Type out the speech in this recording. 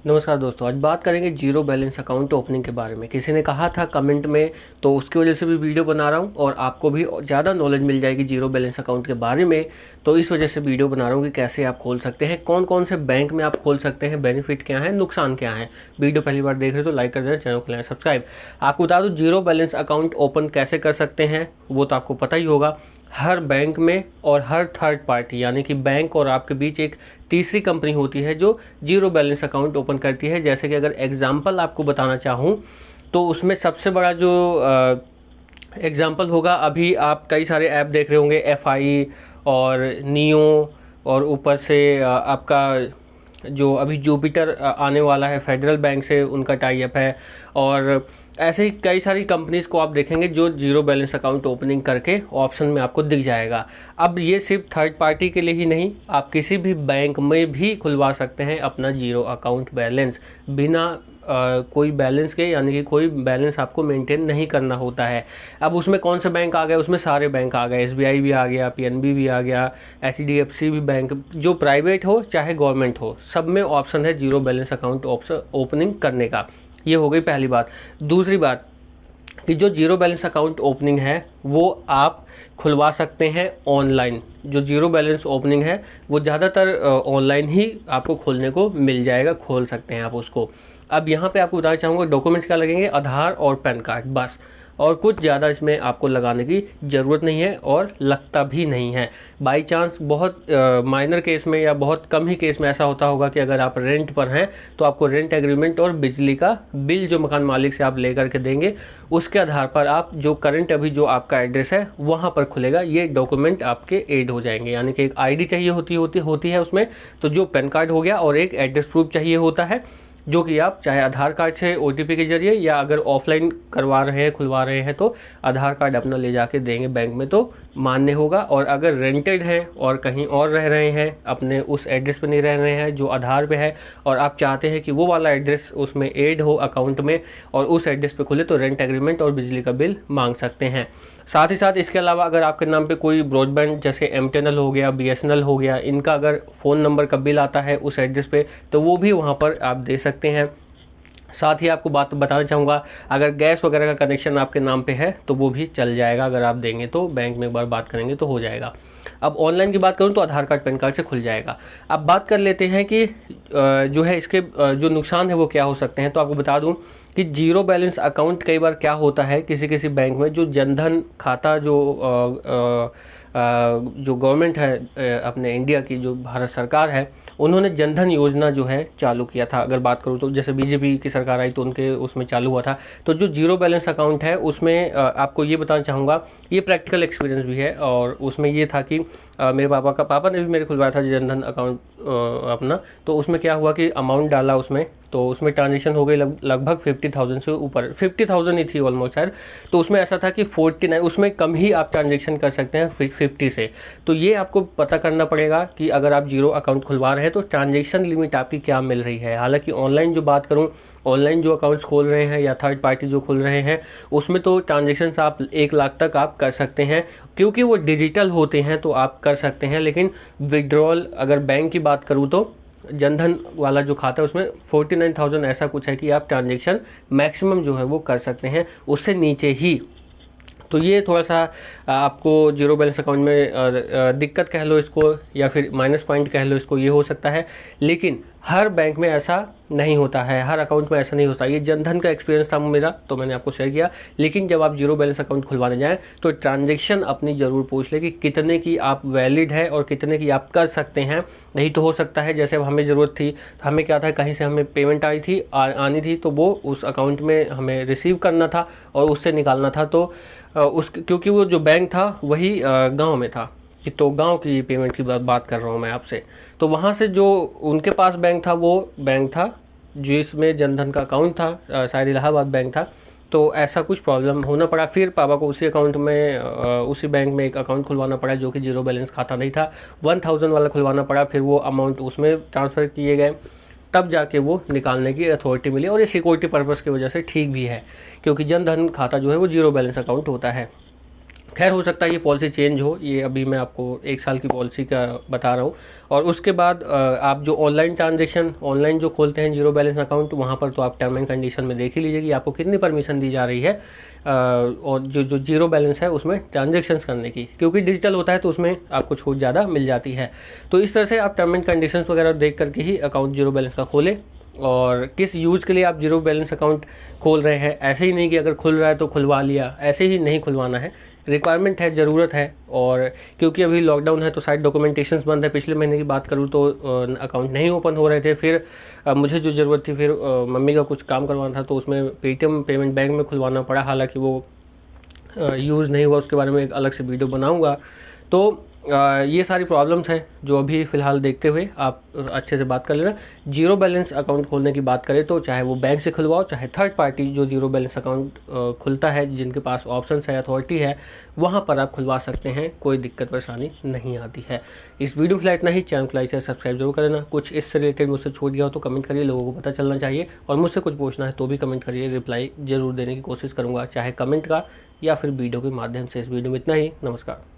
नमस्कार दोस्तों, आज बात करेंगे जीरो बैलेंस अकाउंट ओपनिंग के बारे में। किसी ने कहा था कमेंट में, तो उसकी वजह से भी वीडियो बना रहा हूँ और आपको भी ज़्यादा नॉलेज मिल जाएगी जीरो बैलेंस अकाउंट के बारे में। तो इस वजह से वीडियो बना रहा हूँ कि कैसे आप खोल सकते हैं, कौन कौन से बैंक में आप खोल सकते हैं, बेनिफिट क्या है, नुकसान क्या है। वीडियो पहली बार देख रहे हो तो लाइक कर देना, चैनल को लेना सब्सक्राइब। आपको बता दूँ जीरो बैलेंस अकाउंट ओपन कैसे कर सकते हैं, वो तो आपको पता ही होगा। हर बैंक में और हर थर्ड पार्टी यानी कि बैंक और आपके बीच एक तीसरी कंपनी होती है जो जीरो बैलेंस अकाउंट ओपन करती है। जैसे कि अगर एग्जांपल आपको बताना चाहूँ तो उसमें सबसे बड़ा जो एग्जांपल होगा, अभी आप कई सारे ऐप देख रहे होंगे, एफआई और नियो, और ऊपर से आपका जो अभी जुपिटर आने वाला है फेडरल बैंक से, उनका टाई अप है। और ऐसे ही कई सारी कंपनीज़ को आप देखेंगे जो जीरो बैलेंस अकाउंट ओपनिंग करके ऑप्शन में आपको दिख जाएगा। अब ये सिर्फ थर्ड पार्टी के लिए ही नहीं, आप किसी भी बैंक में भी खुलवा सकते हैं अपना जीरो अकाउंट बैलेंस, बिना कोई बैलेंस के, यानी कि कोई बैलेंस आपको मेंटेन नहीं करना होता है। अब उसमें कौन से बैंक आ गए, उसमें सारे बैंक आ गए, एसबीआई भी आ गया, पीएनबी भी आ गया, एचडीएफसी भी बैंक, जो प्राइवेट हो चाहे गवर्नमेंट हो, सब में ऑप्शन है zero balance account option opening करने का। ये हो गई पहली बात। दूसरी बात कि जो जीरो बैलेंस अकाउंट ओपनिंग है वो आप खुलवा सकते हैं ऑनलाइन। जो जीरो बैलेंस ओपनिंग है वो ज़्यादातर ऑनलाइन ही आपको खोलने को मिल जाएगा, खोल सकते हैं आप उसको। अब यहाँ पे आपको बताना चाहूँगा डॉक्यूमेंट्स क्या लगेंगे, आधार और पैन कार्ड, बस। और कुछ ज़्यादा इसमें आपको लगाने की ज़रूरत नहीं है और लगता भी नहीं है। बाई चांस बहुत माइनर केस में या बहुत कम ही केस में ऐसा होता होगा कि अगर आप रेंट पर हैं तो आपको रेंट एग्रीमेंट और बिजली का बिल जो मकान मालिक से आप लेकर के देंगे, उसके आधार पर आप जो करंट अभी जो आपका एड्रेस है वहाँ पर खुलेगा, ये डॉक्यूमेंट आपके ऐड हो जाएंगे। यानी कि एक आईडी चाहिए होती है उसमें, तो जो पैन कार्ड हो गया, और एक एड्रेस प्रूफ चाहिए होता है, जो कि आप चाहे आधार कार्ड से ओटीपी के जरिए, या अगर ऑफलाइन करवा रहे हैं, खुलवा रहे हैं, तो आधार कार्ड अपना ले जाके देंगे बैंक में तो मान्य होगा। और अगर रेंटेड है और कहीं और रह रहे हैं, अपने उस एड्रेस पे नहीं रह रहे हैं जो आधार पे है, और आप चाहते हैं कि वो वाला एड्रेस उसमें ऐड हो अकाउंट में और उस एड्रेस पे खुले, तो रेंट एग्रीमेंट और बिजली का बिल मांग सकते हैं। साथ ही साथ इसके अलावा अगर आपके नाम पे कोई ब्रॉडबैंड जैसे एमटीएनएल हो गया, बीएसएनएल हो गया, इनका अगर फ़ोन नंबर का बिल आता है उस एड्रेस पे, तो वो भी वहाँ पर आप दे सकते हैं। साथ ही आपको बात बताना चाहूँगा, अगर गैस वगैरह का कनेक्शन आपके नाम पे है तो वो भी चल जाएगा, अगर आप देंगे तो बैंक में एक बार बात करेंगे तो हो जाएगा। अब ऑनलाइन की बात करूँ तो आधार कार्ड पैन कार्ड से खुल जाएगा। अब बात कर लेते हैं कि जो है इसके जो नुकसान है वो क्या हो सकते हैं। तो आपको बता दूं कि जीरो बैलेंस अकाउंट कई बार क्या होता है, किसी किसी बैंक में जो जनधन खाता जो गवर्नमेंट है अपने इंडिया की, जो भारत सरकार है, उन्होंने जनधन योजना जो है चालू किया था। अगर बात करूँ तो जैसे बीजेपी की सरकार आई तो उनके उसमें चालू हुआ था। तो जो जीरो बैलेंस अकाउंट है उसमें आपको ये बताना चाहूँगा, ये प्रैक्टिकल एक्सपीरियंस भी है, और उसमें ये था कि मेरे पापा ने भी मेरे खुलवाया था जनधन अकाउंट अपना। तो उसमें क्या हुआ कि अमाउंट डाला उसमें, तो उसमें ट्रांजेक्शन हो गई लगभग 50,000 से ऊपर, 50,000 ही थी ऑलमोस्ट शायद। तो उसमें ऐसा था कि 49, उसमें कम ही आप ट्रांजेक्शन कर सकते हैं 50 से। तो ये आपको पता करना पड़ेगा कि अगर आप जीरो अकाउंट खुलवा रहे हैं तो ट्रांजेक्शन लिमिट आपकी क्या मिल रही है। हालांकि ऑनलाइन जो बात करूँ, ऑनलाइन जो अकाउंट्स खोल रहे हैं या थर्ड पार्टी जो खोल रहे हैं, उसमें तो ट्रांजेक्शन आप 1 लाख तक आप कर सकते हैं, क्योंकि वो डिजिटल होते हैं तो आप कर सकते हैं। लेकिन विड्रॉल अगर बैंक की बात करूँ तो जनधन वाला जो खाता है उसमें 49,000 ऐसा कुछ है कि आप ट्रांजेक्शन मैक्सिमम जो है वो कर सकते हैं, उससे नीचे ही। तो ये थोड़ा सा आपको जीरो बैलेंस अकाउंट में दिक्कत कह लो इसको, या फिर माइनस पॉइंट कह लो इसको, ये हो सकता है। लेकिन हर बैंक में ऐसा नहीं होता है, हर अकाउंट में ऐसा नहीं होता। ये जनधन का एक्सपीरियंस था मेरा तो मैंने आपको शेयर किया। लेकिन जब आप जीरो बैलेंस अकाउंट खुलवाने जाएं तो ट्रांजैक्शन अपनी ज़रूर पूछ ले कि कितने की आप वैलिड है और कितने की आप कर सकते हैं। नहीं तो हो सकता है जैसे हमें ज़रूरत थी, हमें क्या था, कहीं से हमें पेमेंट आई थी आनी थी, तो वो उस अकाउंट में हमें रिसीव करना था और उससे निकालना था। तो क्योंकि वो जो बैंक था वही गाँव में था, तो गांव की पेमेंट की बात कर रहा हूँ मैं आपसे। तो वहाँ से जो उनके पास बैंक था वो बैंक था जिसमें जनधन का अकाउंट था, शायद इलाहाबाद बैंक था। तो ऐसा कुछ प्रॉब्लम होना पड़ा, फिर पापा को उसी अकाउंट में उसी बैंक में एक अकाउंट खुलवाना पड़ा जो कि जीरो बैलेंस खाता नहीं था, 1000 वाला खुलवाना पड़ा। फिर वो अमाउंट उसमें ट्रांसफ़र किए गए, तब जाके वो निकालने की अथॉरिटी मिली। और ये सिक्योरिटी पर्पज़ की वजह से ठीक भी है, क्योंकि जनधन खाता जो है वो जीरो बैलेंस अकाउंट होता है। खैर हो सकता है ये पॉलिसी चेंज हो, ये अभी मैं आपको 1 साल की पॉलिसी का बता रहा हूँ। और उसके बाद आप जो ऑनलाइन ट्रांजेक्शन ऑनलाइन जो खोलते हैं जीरो बैलेंस अकाउंट, वहाँ पर तो आप टर्म एंड कंडीशन में देख ही लीजिए कि आपको कितनी परमिशन दी जा रही है और जो जीरो बैलेंस है उसमें ट्रांजेक्शन्स करने की, क्योंकि डिजिटल होता है तो उसमें आपको छूट ज़्यादा मिल जाती है। तो इस तरह से आप टर्म एंड कंडीशंस वगैरह देख करके ही अकाउंट जीरो बैलेंस का खोलें। और किस यूज़ के लिए आप जीरो बैलेंस अकाउंट खोल रहे हैं, ऐसे ही नहीं कि अगर खुल रहा है तो खुलवा लिया, ऐसे ही नहीं खुलवाना है। रिक्वायरमेंट है, ज़रूरत है। और क्योंकि अभी लॉकडाउन है तो साइट डॉक्यूमेंटेशंस बंद है। पिछले महीने की बात करूँ तो अकाउंट नहीं ओपन हो रहे थे। फिर मुझे जो ज़रूरत थी, फिर मम्मी का कुछ काम करवाना था तो उसमें पेटीएम पेमेंट बैंक में खुलवाना पड़ा। हालांकि वो यूज़ नहीं हुआ, उसके बारे में एक अलग से वीडियो बनाऊँगा। तो ये सारी प्रॉब्लम्स हैं जो अभी फ़िलहाल देखते हुए आप अच्छे से बात कर लेना। जीरो बैलेंस अकाउंट खोलने की बात करें तो चाहे वो बैंक से खुलवाओ, चाहे थर्ड पार्टी जो जीरो बैलेंस अकाउंट खुलता है, जिनके पास ऑप्शंस है, अथॉरिटी है, वहाँ पर आप खुलवा सकते हैं। कोई दिक्कत परेशानी नहीं आती है। इस वीडियो के लिए इतना ही। चैनल को लाइक शेयर सब्सक्राइब जरूर कर देना। कुछ इससे रिलेटेड मुझसे छूट गया हो तो कमेंट करिए, लोगों को पता चलना चाहिए। और मुझसे कुछ पूछना है तो भी कमेंट करिए, रिप्लाई जरूर देने की कोशिश करूँगा, चाहे कमेंट का या फिर वीडियो के माध्यम से। इस वीडियो में इतना ही। नमस्कार।